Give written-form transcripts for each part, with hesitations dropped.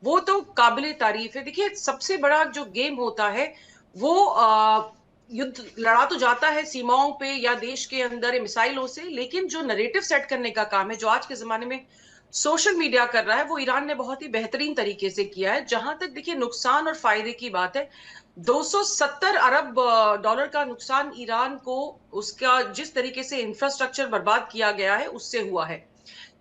वो तो काबिले तारीफ है। देखिए, सबसे बड़ा जो गेम होता है वो युद्ध लड़ा तो जाता है सीमाओं पे या देश के अंदर मिसाइलों से, लेकिन जो नरेटिव सेट करने का काम है, जो आज के जमाने में सोशल मीडिया कर रहा है, वो ईरान ने बहुत ही बेहतरीन तरीके से किया है। जहां तक देखिए नुकसान और फायदे की बात है, 270 अरब डॉलर का नुकसान ईरान को उसका जिस तरीके से इंफ्रास्ट्रक्चर बर्बाद किया गया है उससे हुआ है।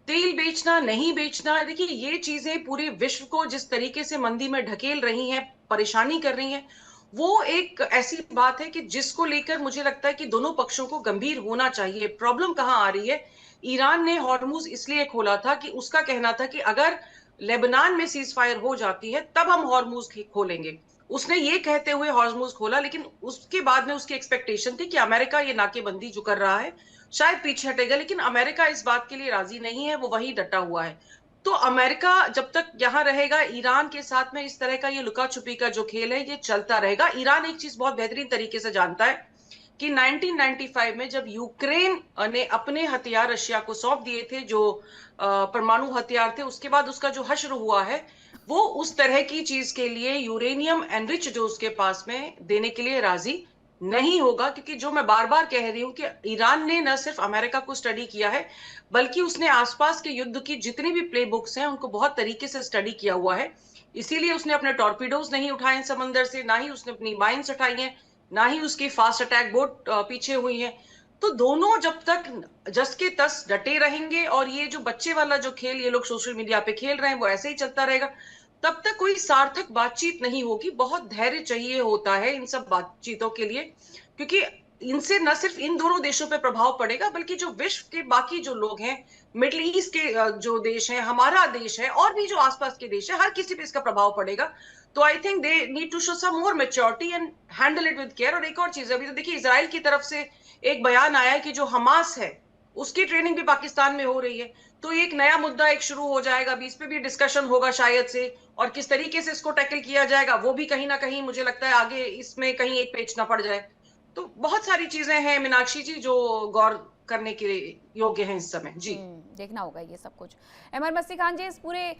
तेल बेचना नहीं बेचना, देखिए ये चीजें पूरे विश्व को जिस तरीके से मंदी में ढकेल रही हैं, परेशानी कर रही हैं, वो एक ऐसी बात है कि जिसको लेकर मुझे लगता है कि दोनों पक्षों को गंभीर होना चाहिए। प्रॉब्लम कहाँ आ रही है? ईरान ने हॉर्मुज इसलिए खोला था कि उसका कहना था कि अगर लेबनान में सीज फायर हो जाती है तब हम हॉर्मुज खोलेंगे। उसने ये कहते हुए हॉर्मुज खोला, लेकिन उसके बाद में उसकी एक्सपेक्टेशन थी कि अमेरिका ये नाकेबंदी जो कर रहा है शायद पीछे हटेगा, लेकिन अमेरिका इस बात के लिए राजी नहीं है, वो वही डटा हुआ है। तो अमेरिका जब तक यहां रहेगा, ईरान के साथ में इस तरह का ये लुका छुपी का जो खेल है ये चलता रहेगा। ईरान एक चीज बहुत बेहतरीन तरीके से जानता है कि 1995 में जब यूक्रेन ने अपने हथियार रशिया को सौंप दिए थे, जो परमाणु हथियार थे, उसके बाद उसका जो हश्र हुआ है वो उस तरह की चीज के लिए यूरेनियम एनरिच जो उसके पास में देने के लिए राजी नहीं होगा। क्योंकि जो मैं बार बार कह रही हूं कि ईरान ने न सिर्फ अमेरिका को स्टडी किया है, बल्कि उसने आसपास के युद्ध की जितनी भी प्ले बुक्स हैं उनको बहुत तरीके से स्टडी किया हुआ है। इसीलिए उसने अपने टॉर्पीडोज नहीं उठाए समंदर से, ना ही उसने अपनी माइन्स उठाई हैं, ना ही उसकी फास्ट अटैक बोट पीछे हुई है। तो दोनों जब तक जस के तस डटे रहेंगे और ये जो बच्चे वाला जो खेल ये लोग सोशल मीडिया पे खेल रहे हैं वो ऐसे ही चलता रहेगा, तब तक कोई सार्थक बातचीत नहीं होगी। बहुत धैर्य चाहिए होता है इन सब बातचीतों के लिए, क्योंकि इनसे न सिर्फ इन दोनों देशों पे प्रभाव पड़ेगा, बल्कि जो विश्व के बाकी जो लोग हैं, मिडिल ईस्ट के जो देश हैं, हमारा देश है, और भी जो आसपास के देश है, हर किसी पे इसका प्रभाव पड़ेगा। तो I think they need to show some more maturity and handle it with care. और एक और चीज, अभी तो देखिए इसराइल की तरफ से एक बयान आया है कि जो हमास है उसकी ट्रेनिंग भी पाकिस्तान में हो रही है। तो एक नया मुद्दा एक शुरू हो जाएगा, अभी इस पे भी डिस्कशन होगा शायद से, और किस तरीके से इसको टैकल किया जाएगा वो भी कहीं ना कहीं मुझे लगता है आगे इसमें कहीं एक पेच ना पड़ जाए। तो बहुत सारी चीजें हैं मीनाक्षी जी जो गौर करने के योग्य हैं इस समय जी। देखना होगा ये सब कुछ। एमर मसी खान जी, इस पूरे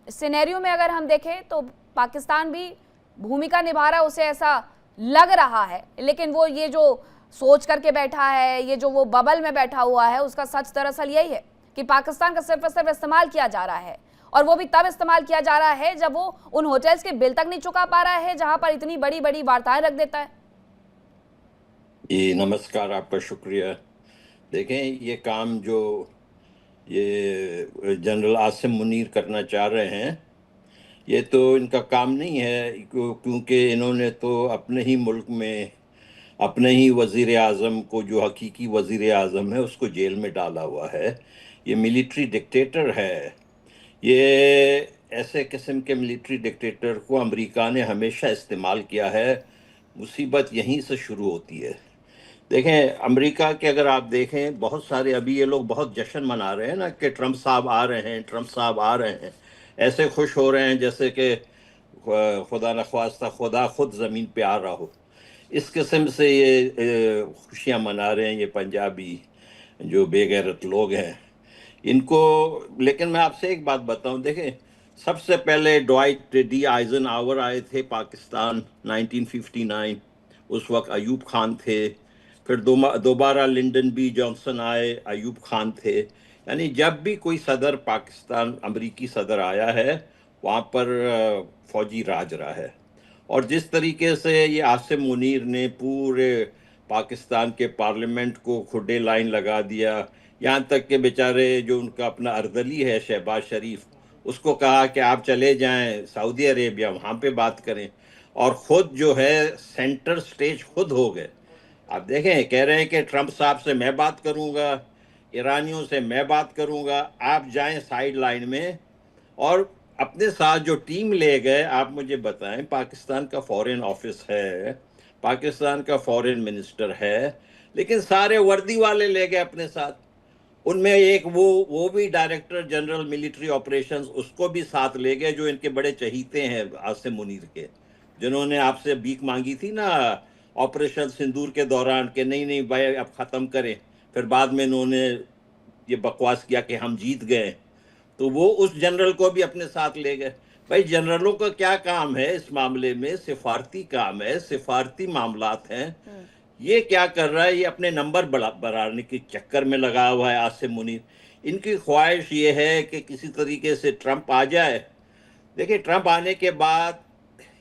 सिनेरियो में अगर हम देखें तो पाकिस्तान भी भूमिका निभा रहा है, उसे ऐसा लग रहा है, लेकिन वो ये जो सोच करके बैठा है, ये जो वो बबल में बैठा हुआ है, उसका सच दरअसल यही है कि पाकिस्तान का सिर्फ और सिर्फ इस्तेमाल किया जा रहा है, और वो भी तब इस्तेमाल किया जा रहा है जब वो उन होटल्स के बिल तक नहीं चुका पा रहा है जहां पर इतनी बड़ी बड़ी वार्ताएं रख देता है। जी नमस्कार, आपका शुक्रिया। देखें, ये काम जो ये जनरल आसिम मुनीर करना चाह रहे हैं, ये तो इनका काम नहीं है, क्योंकि इन्होंने तो अपने ही मुल्क में अपने ही वज़ीर आज़म को, जो हकीकी वज़ीर आज़म है, उसको जेल में डाला हुआ है। ये मिलिट्री डिक्टेटर है। ये ऐसे किस्म के मिलिट्री डिक्टेटर को अमेरिका ने हमेशा इस्तेमाल किया है। मुसीबत यहीं से शुरू होती है। देखें, अमेरिका के अगर आप देखें, बहुत सारे अभी ये लोग बहुत जश्न मना रहे हैं ना कि ट्रंप साहब आ रहे हैं, ट्रंप साहब आ रहे हैं। ऐसे खुश हो रहे हैं जैसे कि खुदा न ख्वास्ता खुदा खुद ज़मीन पे आ रहा हो। इस किस्म से ये खुशियां मना रहे हैं ये पंजाबी जो बेगैरत लोग हैं इनको। लेकिन मैं आपसे एक बात बताऊं, देखें, सबसे पहले ड्वाइट डी आइजनहावर आए थे पाकिस्तान 1959, उस वक्त अयूब खान थे। फिर दोबारा लिंडन बी जॉनसन आए, अयूब खान थे। यानी जब भी कोई सदर पाकिस्तान, अमरीकी सदर आया है, वहाँ पर फौजी राज रहा है। और जिस तरीके से ये आसिम मुनीर ने पूरे पाकिस्तान के पार्लियामेंट को खुडे लाइन लगा दिया, यहाँ तक कि बेचारे जो उनका अपना अर्दली है शहबाज शरीफ, उसको कहा कि आप चले जाएं सऊदी अरेबिया, वहाँ पे बात करें, और ख़ुद जो है सेंटर स्टेज खुद हो गए। आप देखें, कह रहे हैं कि ट्रंप साहब से मैं बात करूंगा, ईरानियों से मैं बात करूंगा, आप जाएं साइड लाइन में। और अपने साथ जो टीम ले गए, आप मुझे बताएं, पाकिस्तान का फॉरेन ऑफिस है, पाकिस्तान का फॉरेन मिनिस्टर है, लेकिन सारे वर्दी वाले ले गए अपने साथ। उनमें एक वो भी डायरेक्टर जनरल मिलिट्री ऑपरेशंस, उसको भी साथ ले गए, जो इनके बड़े चहीते हैं आसिम मुनीर के, जिन्होंने आपसे भीख मांगी थी ना ऑपरेशन सिंदूर के दौरान कि नहीं नहीं भाई अब ख़त्म करें। फिर बाद में इन्होंने ये बकवास किया कि हम जीत गए। तो वो उस जनरल को भी अपने साथ ले गए। भाई जनरलों का क्या काम है इस मामले में? सिफारती काम है, सिफारती मामलात हैं। ये क्या कर रहा है? ये अपने नंबर बढ़ाने के चक्कर में लगा हुआ है आसिम मुनीर। इनकी ख्वाहिश ये है कि किसी तरीके से ट्रंप आ जाए। देखिए ट्रंप आने के बाद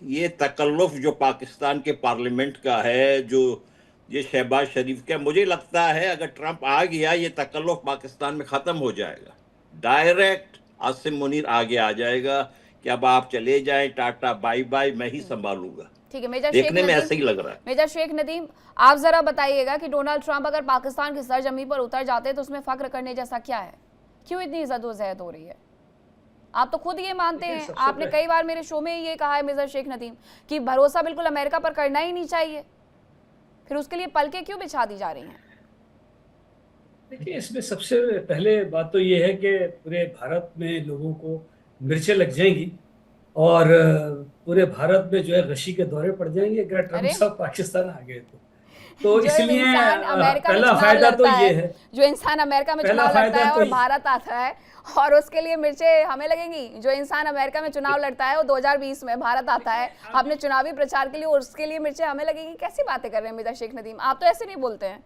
ये तकल्लुफ जो पाकिस्तान के पार्लियामेंट का है, जो ये शहबाज शरीफ का, मुझे लगता है अगर ट्रंप आ गया ये तकल्लुफ पाकिस्तान में ख़त्म हो जाएगा। डायरेक्ट आसिम मुनीर आगे आ जाएगा कि अब आप चले जाएं, टाटा बाय बाय, मैं ही संभालूंगा। ठीक है मेजर शेख देखने में नदीम, ऐसा ही लग रहा है। मेजर शेख नदीम, आप जरा बताइएगा कि डोनाल्ड ट्रंप अगर पाकिस्तान की सरजमीन पर उतर जाते हैं तो उसमें फख्र करने जैसा क्या है? क्यों इतनी जदोजहद हो रही है? आप तो खुद ये मानते हैं, आपने कई बार मेरे शो में ये कहा है मेजर शेख नदीम कि भरोसा बिल्कुल अमेरिका पर करना ही नहीं चाहिए, फिर उसके लिए पलके क्यों बिछा दी जा रही हैं? देखिए इसमें सबसे पहले बात तो ये है कि पूरे भारत में लोगों को मिर्चें लग जाएंगी और पूरे भारत में जो है गशी के दौरे पड़ जाएंगे अगर ट्रंप साहब पाकिस्तान आ गए तो इसलिए पहला फायदा तो ये है, जो इंसान अमेरिका में चुनाव लड़ता है और भारत आता है और उसके लिए मिर्चें हमें लगेंगी। जो इंसान अमेरिका में चुनाव लड़ता है वो 2020 में भारत आता है अपने चुनावी प्रचार के लिए, और उसके लिए मिर्चें हमें लगेंगी। कैसी बातें कर रहे हैं मेजर शेख नदीम, आप तो ऐसे नहीं बोलते हैं।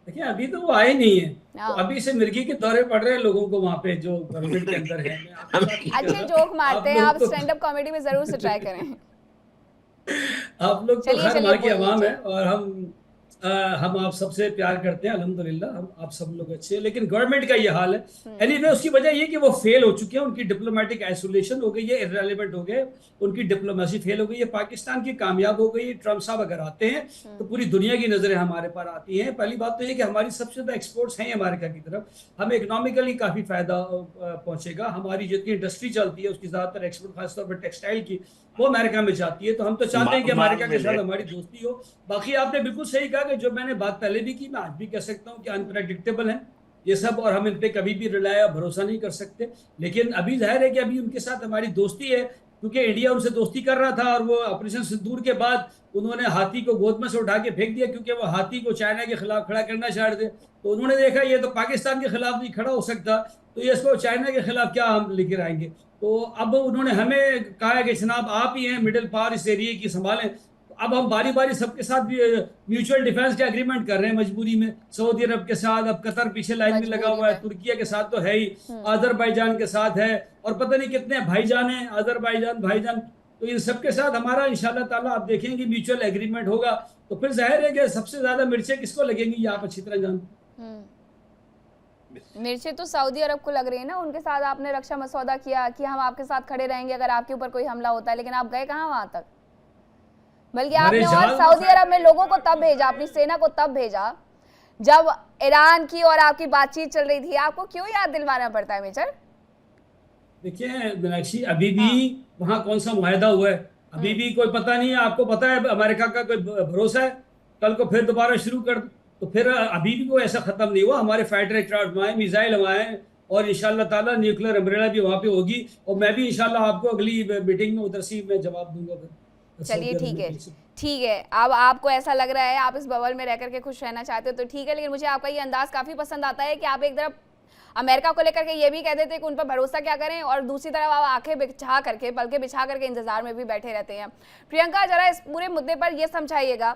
देखिए अभी तो वो आए नहीं है, तो अभी से मिर्गी के दौरे पड़ रहे हैं लोगों को वहाँ पे जो गवर्नमेंट के अंदर है। अच्छे जोक मारते हैं आप, स्टैंड अप कॉमेडी में जरूर से ट्राई करें। आप लोग तो खैर वहाँ की आवाम है और हम आप सबसे प्यार करते हैं अल्हम्दुलिल्लाह, हम आप सब लोग अच्छे हैं, लेकिन गवर्नमेंट का ये हाल है। एनीवे उसकी वजह ये कि वो फेल हो चुके हैं, उनकी डिप्लोमेटिक आइसोलेशन हो गई है, इररेलेवेंट हो गए, उनकी डिप्लोमेसी फेल हो गई है। पाकिस्तान की कामयाब हो गई। ट्रंप साहब अगर आते हैं तो पूरी दुनिया की नजरें हमारे पर आती हैं। पहली बात तो ये कि हमारी सबसे ज्यादा एक्सपोर्ट्स हैं अमेरिका की तरफ, हमें इकोनॉमिकली काफी फायदा पहुंचेगा। हमारी जितनी इंडस्ट्री चलती है उसकी ज्यादातर एक्सपोर्ट खासतौर पर टेक्सटाइल की वो अमेरिका में जाती है, तो हम तो चाहते हैं कि अमेरिका के साथ हमारी दोस्ती हो। बाकी आपने बिल्कुल सही कहा कि जो मैंने बात पहले भी की, मैं आज भी कह सकता हूँ कि अनप्रेडिक्टेबल है ये सब और हम इन पे कभी भी रिलाय भरोसा नहीं कर सकते। लेकिन अभी जाहिर है कि अभी उनके साथ हमारी दोस्ती है, क्योंकि इंडिया उनसे दोस्ती कर रहा था और वो ऑपरेशन सिंदूर के बाद उन्होंने हाथी को गोद में से उठा के फेंक दिया, क्योंकि वो हाथी को चाइना के खिलाफ खड़ा करना चाह रहे थे। तो उन्होंने देखा ये तो पाकिस्तान के खिलाफ नहीं खड़ा हो सकता, तो ये इसको चाइना के खिलाफ क्या हम लेकर आएंगे। तो अब उन्होंने हमें कहा है कि जनाब आप ही हैं मिडिल पावर इस एरिया की संभालें। अब हम बारी बारी सबके साथ भी म्यूचुअल डिफेंस के एग्रीमेंट कर रहे हैं मजबूरी में। सऊदी अरब के साथ, अब कतर पीछे लाइन में लगा हुआ है, तुर्किया के साथ तो है ही, अजरबैजान के साथ है और पता नहीं कितने भाईजान हैं, अजरबैजान भाईजान। तो इन सबके साथ हमारा इंशाल्लाह ताला आप देखेंगे म्यूचुअल एग्रीमेंट होगा, तो फिर जाहिर है कि सबसे ज्यादा मिर्चें किसको लगेंगी ये आप अच्छी तरह जानते हैं। मिर्चें तो सऊदी अरब को लग रही है ना, उनके साथ आपने रक्षा मसौदा किया कि हम आपके साथ खड़े रहेंगे अगर आपके ऊपर कोई हमला होता है, लेकिन आप गए कहाँ वहां तक? बल्कि आपने और सऊदी अरब में लोगों को तब भेजा, अपनी सेना को तब भेजा जब ईरान की और आपकी बातचीत चल रही थी। आपको क्यों याद दिलवाना पड़ता है मेजर? देखिए मीनाक्षी, अभी भी वहाँ कौन सा मुआहदा हुआ है, अभी भी कोई पता नहीं है। आपको पता है अमेरिका का कोई भरोसा है कल को फिर दोबारा शुरू कर, तो फिर अभी भी वो ऐसा खत्म नहीं हुआ। हमारे फाइटर एयरक्राफ्ट वहाँ, मिसाइल वहाँ और इंशाल्लाह ताला न्यूक्लियर अम्ब्रेला भी वहाँ पे होगी, और मैं भी इंशाल्लाह आपको अगली मीटिंग में उधर से मैं जवाब दूंगा फिर। चलिए ठीक है। अब आपको ऐसा लग रहा है आप इस बबल में रह करके खुश रहना चाहते हो तो ठीक है, लेकिन मुझे आपका ये अंदाज काफी पसंद आता है कि आप एक तरफ अमेरिका को लेकर के ये भी कह देते हैं कि उन पर भरोसा क्या करें, और दूसरी तरफ आप आंखें बिछा करके, पलके बिछा करके इंतजार में भी बैठे रहते हैं। प्रियंका, जरा इस पूरे मुद्दे पर यह समझाइएगा,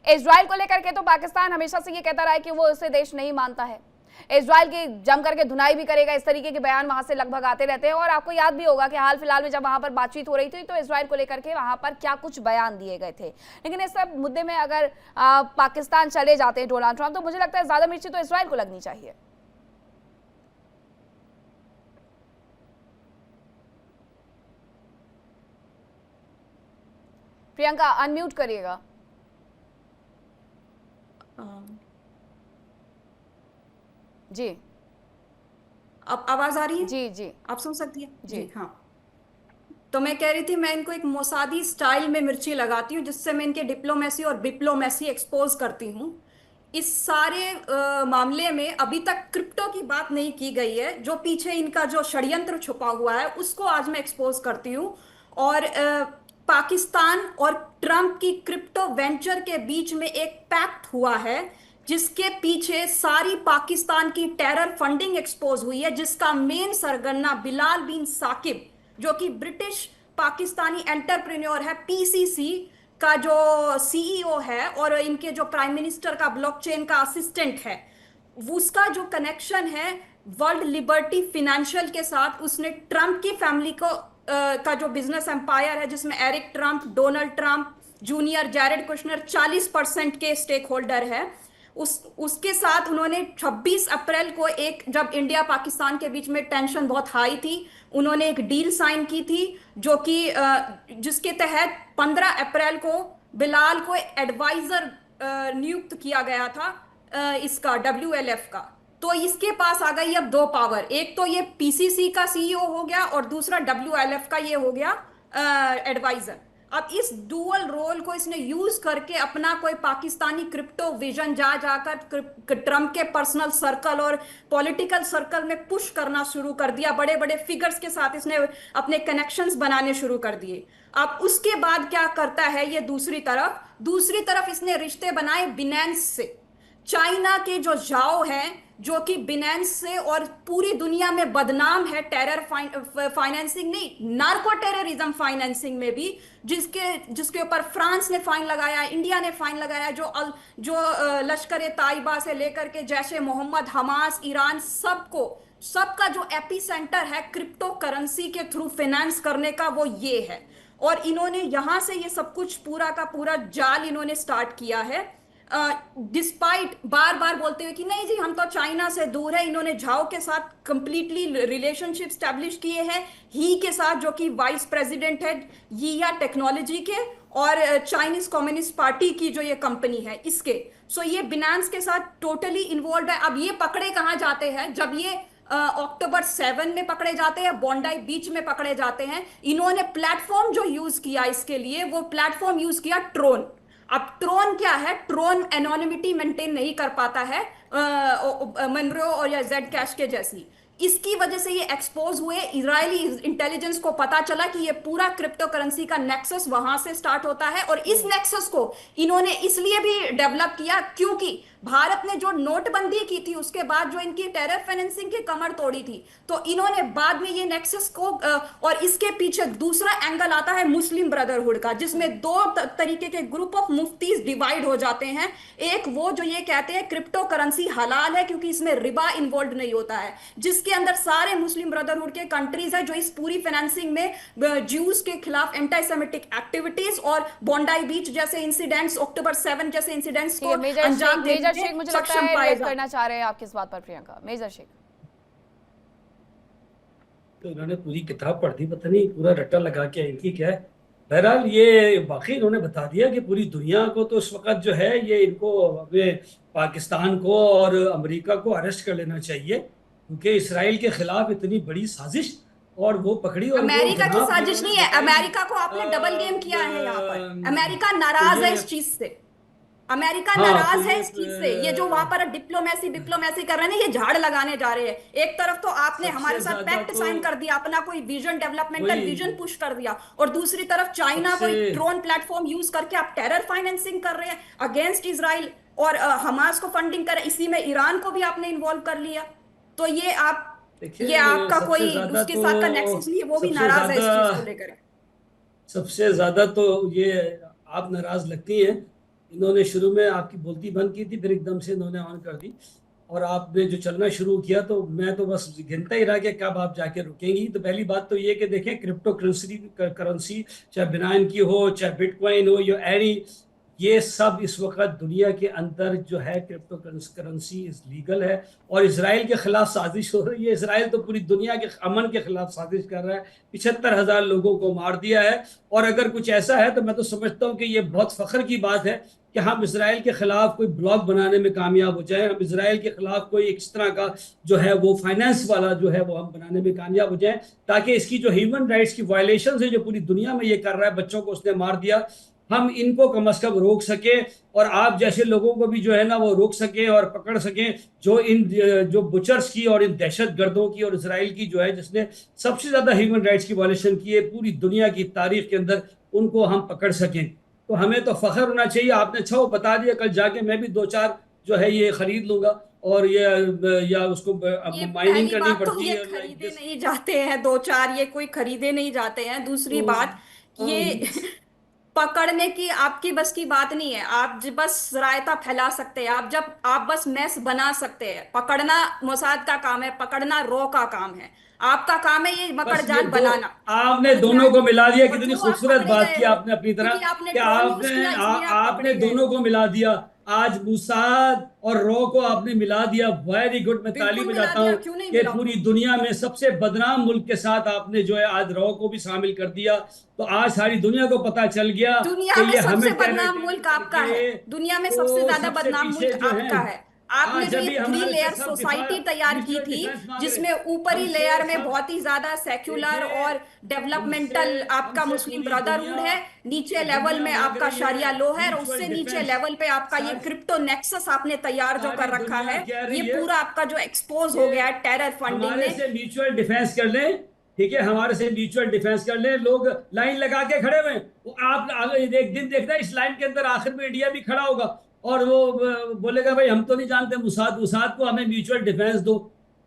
इजराइल को लेकर के तो पाकिस्तान हमेशा से ये कहता रहा है कि वो उसे देश नहीं मानता है, इजराइल की जम करके धुनाई भी करेगा, इस तरीके के बयान वहां से लगभग आते रहते हैं। और आपको याद भी होगा कि हाल फिलहाल में जब वहां पर बातचीत हो रही थी तो इजराइल को लेकर के वहां पर क्या कुछ बयान दिए गए थे। लेकिन इस सब मुद्दे में अगर पाकिस्तान चले जाते हैं डोनाल्ड ट्रंप, तो मुझे लगता है ज्यादा मिर्ची तो इजराइल को लगनी चाहिए। प्रियंका अनम्यूट करिएगा। जी, अब आवाज आ रही है? जी जी, आप सुन सकती है? जी हाँ। तो मैं कह रही थी मैं इनको एक मोसादी स्टाइल में मिर्ची लगाती हूँ, जिससे मैं इनके डिप्लोमेसी और बिप्लोमेसी एक्सपोज करती हूँ। इस सारे मामले में अभी तक क्रिप्टो की बात नहीं की गई है, जो पीछे इनका जो षड्यंत्र छुपा हुआ है उसको आज मैं एक्सपोज करती हूँ। और पाकिस्तान और ट्रंप की क्रिप्टो वेंचर के बीच में एक पैक्ट हुआ है जिसके पीछे सारी पाकिस्तान की टेरर फंडिंग एक्सपोज हुई है, जिसका मेन सरगना बिलाल बिन साकिब, जो कि ब्रिटिश पाकिस्तानी एंटरप्रेन्योर है, पीसीसी का जो सीईओ है और इनके जो प्राइम मिनिस्टर का ब्लॉकचेन का असिस्टेंट है, उसका जो कनेक्शन है वर्ल्ड लिबर्टी फिनेंशियल के साथ। उसने ट्रंप की फैमिली को का जो बिजनेस एम्पायर है, जिसमें Eric Trump, Donald Trump junior, Jared Kushner 40% के स्टेक होल्डर है, उसके साथ उन्होंने 26 अप्रैल को एक, जब इंडिया पाकिस्तान के बीच में टेंशन बहुत हाई थी, उन्होंने एक डील साइन की थी जो कि जिसके तहत 15 अप्रैल को बिलाल को एडवाइजर नियुक्त किया गया था इसका WLF का। तो इसके पास आ गई अब दो पावर, एक तो ये पीसीसी का सीईओ हो गया और दूसरा WLF का ये हो गया एडवाइजर। अब इस डुअल रोल को इसने यूज करके अपना कोई पाकिस्तानी क्रिप्टो विजन जा जाकर ट्रंप के पर्सनल सर्कल और पॉलिटिकल सर्कल में पुश करना शुरू कर दिया। बड़े बड़े फिगर्स के साथ इसने अपने कनेक्शंस बनाने शुरू कर दिए। अब उसके बाद क्या करता है ये, दूसरी तरफ इसने रिश्ते बनाए बिनेंस से। चाइना के जो जाओ है, जो कि बिनेंस से और पूरी दुनिया में बदनाम है टेरर फाइनेंसिंग नहीं, नार्को टेररिज्म फाइनेंसिंग में भी, जिसके ऊपर फ्रांस ने फाइन लगाया, इंडिया ने फाइन लगाया, जो लश्कर ताइबा से लेकर के जैश ए मोहम्मद, हमास, ईरान, सबका जो एपी सेंटर है क्रिप्टो करेंसी के थ्रू फाइनेंस करने का, वो ये है। और इन्होंने यहां से ये सब कुछ पूरा का पूरा जाल इन्होंने स्टार्ट किया है, डिस्पाइट बार बार बोलते हुए कि नहीं जी हम तो चाइना से दूर है। इन्होंने झाओ के साथ कंप्लीटली रिलेशनशिप स्टैब्लिश किए हैं, ही के साथ जो कि वाइस प्रेसिडेंट है यीया टेक्नोलॉजी के और चाइनीज कम्युनिस्ट पार्टी की जो ये कंपनी है इसके। सो ये बिनांस के साथ टोटली इन्वॉल्व है। अब ये पकड़े कहाँ जाते हैं, जब ये अक्टूबर 7 में पकड़े जाते हैं, बॉन्डाई बीच में पकड़े जाते हैं। इन्होंने प्लेटफॉर्म जो यूज किया इसके लिए, वो प्लेटफॉर्म यूज किया ट्रोन। अब ट्रोन क्या है, ट्रोन एनोनिमिटी मेंटेन नहीं कर पाता है मनरो और या जेड कैश के जैसी। इसकी वजह से ये एक्सपोज हुए। इजरायली इंटेलिजेंस को पता चला कि ये पूरा क्रिप्टो करेंसी का नेक्सस वहां से स्टार्ट होता है, और इस नेक्सस को इन्होंने इसलिए भी डेवलप किया क्योंकि भारत ने जो नोटबंदी की थी उसके बाद जो इनकी टेरर फाइनेंसिंग की कमर तोड़ी थी, तो इन्होंने बाद में ये नेक्सस को और इसके पीछे दूसरा एंगल आता है मुस्लिम ब्रदरहुड का, जिसमें दो तरीके के ग्रुप ऑफ मुफ्तीज डिवाइड हो जाते हैं। एक वो जो ये कहते हैं क्रिप्टो करेंसी हलाल है क्योंकि इसमें रिबा इन्वॉल्व नहीं होता है, जिसके अंदर सारे मुस्लिम ब्रदरहुड के कंट्रीज है जो इस पूरी फाइनेंसिंग में ज्यूज के खिलाफ एंटी-सेमिटिक एक्टिविटीज और बॉन्डाई बीच जैसे इंसिडेंट्स, अक्टूबर 7 जैसे इंसिडेंट्स को अंजाम देने शेख, मुझे लगता है एडवाइस करना चाह रहे हैं आप किस बात पर प्रियंका? मेजर शेख तो उन्होंने पूरी किताब पढ़ दी, पता नहीं पूरा रट्टा लगा के इनकी क्या है। बहरहाल ये वाकई इन्होंने बता दिया कि पूरी दुनिया को तो इस वक्त जो है ये इनको अपने पाकिस्तान को और अमेरिका को अरेस्ट कर लेना चाहिए, क्योंकि इसराइल के खिलाफ इतनी बड़ी साजिश और वो पकड़ी। और अमेरिका की साजिश नहीं है, अमेरिका को आपने डबल गेम किया है यहाँ पर। अमेरिका नाराज है इस चीज से, अमेरिका नाराज है इस चीज से। ये जो वहां पर डिप्लोमेसी कर रहे हैं, ये झाड़ लगाने जा रहे हैं। एक तरफ तो आपने हमारे साथ पैक्ट साइन कर दिया, अपना कोई विजन, डेवलपमेंटल विजन पुश कर दिया, और दूसरी तरफ चाइना कोई ड्रोन प्लेटफॉर्म यूज करके आप टेरर फाइनेंसिंग कर रहे हैं अगेंस्ट इजराइल और हमास को फंडिंग कर रहे हैं। इसी में ईरान को भी आपने इन्वॉल्व कर लिया। तो ये आपका कोई उसके साथ का नेक्सस नहीं है, वो भी नाराज है इस चीज को लेकर। सबसे ज्यादा तो ये आप नाराज लगती हैं। इन्होंने शुरू में आपकी बोलती बंद की थी, फिर एकदम से इन्होंने ऑन कर दी और आपने जो चलना शुरू किया तो मैं तो बस गिनता ही रहा कि कब आप जाके रुकेंगी। तो पहली बात तो ये कि देखें, क्रिप्टो करेंसी चाहे बिटकॉइन की हो, चाहे बिटकॉइन हो या एनी, ये सब इस वक्त दुनिया के अंदर जो है क्रिप्टो करेंसी लीगल है। और इसराइल के खिलाफ साजिश हो रही है। इसराइल तो पूरी दुनिया के अमन के खिलाफ साजिश कर रहा है, 75,000 लोगों को मार दिया है। और अगर कुछ ऐसा है तो मैं तो समझता हूँ कि ये बहुत फख्र की बात है कि हम इसराइल के खिलाफ कोई ब्लॉग बनाने में कामयाब हो जाए, हम इसराइल के खिलाफ कोई इस तरह का जो है वो फाइनेंस वाला जो है वो हम बनाने में कामयाब हो जाए, ताकि इसकी जो ह्यूमन राइट्स की वायलेशन है जो पूरी दुनिया में ये कर रहा है, बच्चों को उसने मार दिया, हम इनको कम अज कम रोक सके और आप जैसे लोगों को भी जो है ना वो रोक सके और पकड़ सके, जो बुचर्स की और इन दहशत गर्दों की और इसराइल की जो है जिसने सबसे ज्यादा ह्यूमन राइट्स की वायलेशन की है पूरी दुनिया की तारीख के अंदर, उनको हम पकड़ सकें। तो हमें तो फख्र होना चाहिए। आपने अच्छा वो बता दिया, कल जाके मैं भी 2-4 जो है ये खरीद लूंगा और ये या उसको ये माइनिंग पहली करनी बात तो पड़ती ये है लाइक खरीदे दिस। नहीं जाते हैं, दो चार ये कोई खरीदे नहीं जाते हैं। दूसरी तो बात, ये पकड़ने की आपकी बस की बात नहीं है। आप बस रायता फैला सकते हैं, आप जब आप बस मैस बना सकते हैं। पकड़ना मोसाद का काम है, पकड़ना रॉ का काम है। आपका काम है ये मकड़ बस ये जाल दो बनाना। आपने समझ में दोनों आया? को मिला दिया। और कितनी जो आप खूबसूरत पकड़े बात गए की हो आपने अपनी तरह क्योंकि आपने कि ड्रोन यूज किया, इसलिए आप आपने पकड़े गए दोनों हो। को मिला दिया। आज मुसाद और रॉ को आपने मिला दिया। वेरी गुड, मैं ताली बिल्कुल मिला बजाता दिया, हूँ क्यों नहीं कि मिलाऊंगी। पूरी दुनिया में सबसे बदनाम मुल्क के साथ आपने जो है आज रॉ को भी शामिल कर दिया। तो आज सारी दुनिया को पता चल गया दुनिया कि में ये हमें सबसे बदनाम टेरर मुल्क आपका है। करके दुनिया में सबसे तो ज्यादा सबसे बदनाम पीछे मुल्क जो है आपका है। आपने आज जो ये अभी थ्री हमारे से लेयर सब दिफा सोसाइटी तैयार की म्यूचुअल थी, डिफेंस मांग रहे जिसमें ऊपरी हमसे लेयर में सब। बहुत ही ज्यादा सेक्युलर देखिए, और हमसे डेवलपमेंटल आपका हमसे मुस्लिम पूरी दुनिया ब्रदरहुड है, नीचे ये लेवल दुनिया में मांग आपका रही है शरिया लॉ है, और म्यूचुअल उससे नीचे डिफेंस। लेवल पे आपका ये सारी क्रिप्टो नेक्सस आपने तैयार जो सारी कर रखा दुनिया है। कह ये रही है पूरा आपका जो एक्सपोज हो कि गया है टेरर फंडिंग हमारे ने। से म्यूचुअल डिफेंस कर लें। ठीक है, हमारे से म्यूचुअल डिफेंस कर लें। लोग लाइन लगा के खड़े हुए हैं। वो आप एक दिन देखना इस लाइन के अंदर आखिर में इंडिया भी खड़ा होगा और वो बोलेगा भाई हम तो नहीं जानते मुसाद मुसाद को, हमें म्यूचुअल डिफेंस दो।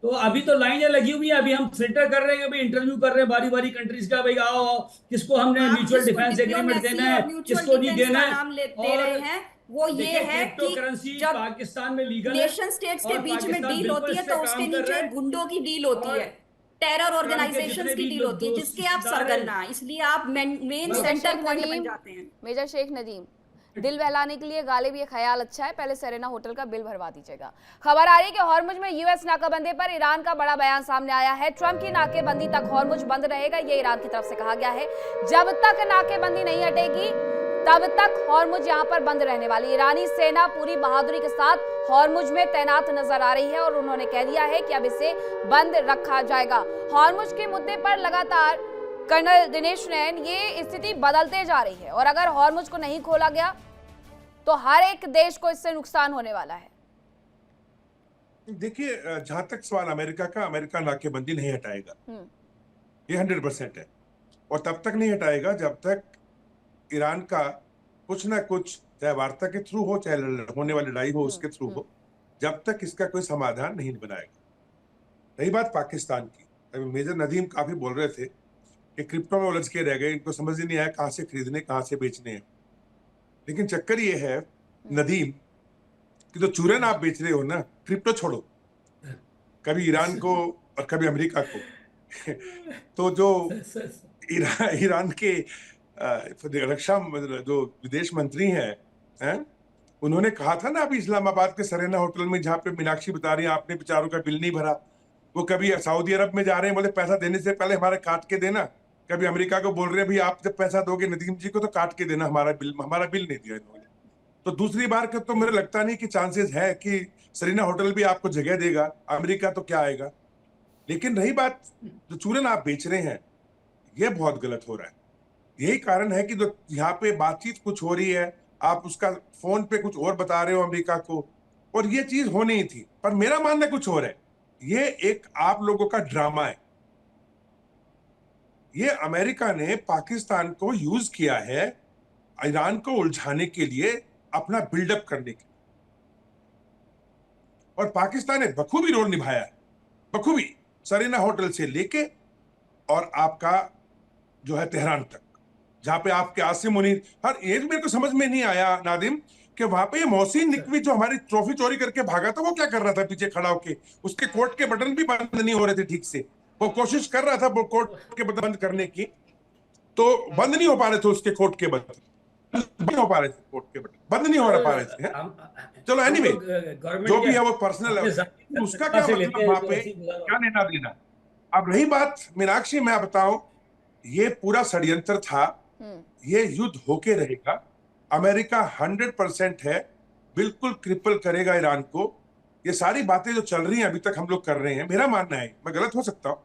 तो अभी तो लाइनें लगी हुई हैं। अभी हम फिल्टर कर रहे हैं, भाई इंटरव्यू कर रहे हैं बारी बारी कंट्रीज का, भाई आओ आओ किसको हमने आप म्यूचुअल जिसको डिफेंस एग्रीमेंट देना डिप्लोमेसी है, और म्यूचुअल किसको नहीं डिफेंस देना का है। नाम दे और रहे हैं, वो ये देखिए, है क्रिप्टो कि करेंसी जब पाकिस्तान में लीगल है नेशन स्टेट्स के और बीच में पाकिस्तान डील बिल्कुल होती इस है पे तो उसके काम कर रहा नीचे है। गुंडों की डील होती और है, टेरर ट्रम्प के ऑर्गेनाइजेशंस जितने की भी डील होती है, दोस्त जिसके आप रिश्तेदार हैं, सरगना, इसलिए आप मेन मैं मेजर सेंटर शेख पॉइंट बन नदीम, जाते हैं। मेजर शेख नदीम, दिल बहलाने के लिए गालिब ये ख्याल अच्छा है, पहले सेरेना होटल का बिल भरवा दीजिएगा। खबर आ रही है कि हॉर्मुज में यूएस नाकाबंदी पर ईरान का बड़ा बयान सामने आया है। ट्रंप की नाकेबंदी तक हॉर्मुज बंद रहेगा, ये ईरान की तरफ से कहा गया है। जब तक नाकेबंदी नहीं हटेगी तब तक हॉर्मुज यहां पर बंद रहने वाली। ईरानी सेना पूरी बहादुरी के साथ हॉर्मुज में तैनात नजर आ रही है और उन्होंने कह दिया है कि अब इसे बंद रखा जाएगा। हॉर्मुज के मुद्दे पर लगातार कर्नल दिनेश नैन, ये स्थिति बदलते जा रही है और अगर हॉर्मुज को नहीं खोला गया तो हर एक देश को इससे नुकसान होने वाला है। देखिए, जहां तक सवाल अमेरिका का, अमेरिका नाकेबंदी नहीं हटाएगा, ये 100% है। और तब तक नहीं हटाएगा जब तक ईरान का कुछ ना कुछ, चाहे वार्ता के थ्रू हो चाहे होने वाली लड़ाई हो उसके थ्रू हो, जब तक इसका कोई समाधान नहीं बनाएगा। रही बात पाकिस्तान की, अभी मेजर नदीम काफी बोल रहे थे कि क्रिप्टो में उलझ के रह गए, इनको समझ ही नहीं आया कहां से खरीदने कहां से बेचने हैं। लेकिन चक्कर ये है नदीम कि जो चूरन आप बेच रहे हो ना, क्रिप्टो छोड़ो, कभी ईरान को और कभी अमेरिका को तो जो ईरान के रक्षा जो विदेश मंत्री हैं, उन्होंने कहा था ना अभी इस्लामाबाद के सेरेना होटल में, जहां पे मीनाक्षी बता रही है आपने बेचारों का बिल नहीं भरा। वो कभी सऊदी अरब में जा रहे हैं, बोले पैसा देने से पहले हमारा काट के देना। कभी अमेरिका को बोल रहे हैं भाई आप जब पैसा दोगे नदीम जी को तो काट के देना हमारा बिल नहीं दिया इन्होंने। तो दूसरी बार का तो मेरे लगता नहीं कि चांसेस है कि सेरेना होटल भी आपको जगह देगा, अमेरिका तो क्या आएगा। लेकिन रही बात, जो चूरन आप बेच रहे हैं ये बहुत गलत हो रहा है। यही कारण है कि जो यहाँ पे बातचीत कुछ हो रही है, आप उसका फोन पे कुछ और बता रहे हो अमेरिका को, और ये चीज होनी ही थी। पर मेरा मानना कुछ और है, ये एक आप लोगों का ड्रामा है। ये अमेरिका ने पाकिस्तान को यूज किया है ईरान को उलझाने के लिए, अपना बिल्डअप करने के लिए, और पाकिस्तान ने बखूबी रोल निभाया है, बखूबी, सेरेना होटल से लेके और आपका जो है तेहरान तक, जहां पे आपके आसिम मुनीर, हर एक मेरे को समझ में नहीं आया नादिम कि वहां पे ये मोहसिन निकवी जो हमारी ट्रॉफी चोरी करके भागा था, वो क्या कर रहा था पीछे खड़ा होके? उसके कोर्ट के बटन भी बंद नहीं हो रहे थे ठीक से। वो कोशिश कर रहा था वो कोर्ट के बटन बंद करने की, तो बंद नहीं हो पा रहे थे उसके कोर्ट के बटन, नहीं हो पा रहे थे कोर्ट के बटन, बंद नहीं हो पा रहे थे। चलो एनीवे, जो भी है वो पर्सनल है, उसका क्या मतलब वहां पे क्या लेना देना। अब रही बात मीनाक्षी, मैं बताऊं, ये पूरा षड्यंत्र था, ये युद्ध होके रहेगा। अमेरिका 100% है, बिल्कुल क्रिपल करेगा ईरान को। ये सारी बातें जो चल रही हैं अभी तक हम लोग कर रहे हैं, मेरा मानना है, मैं गलत हो सकता हूं,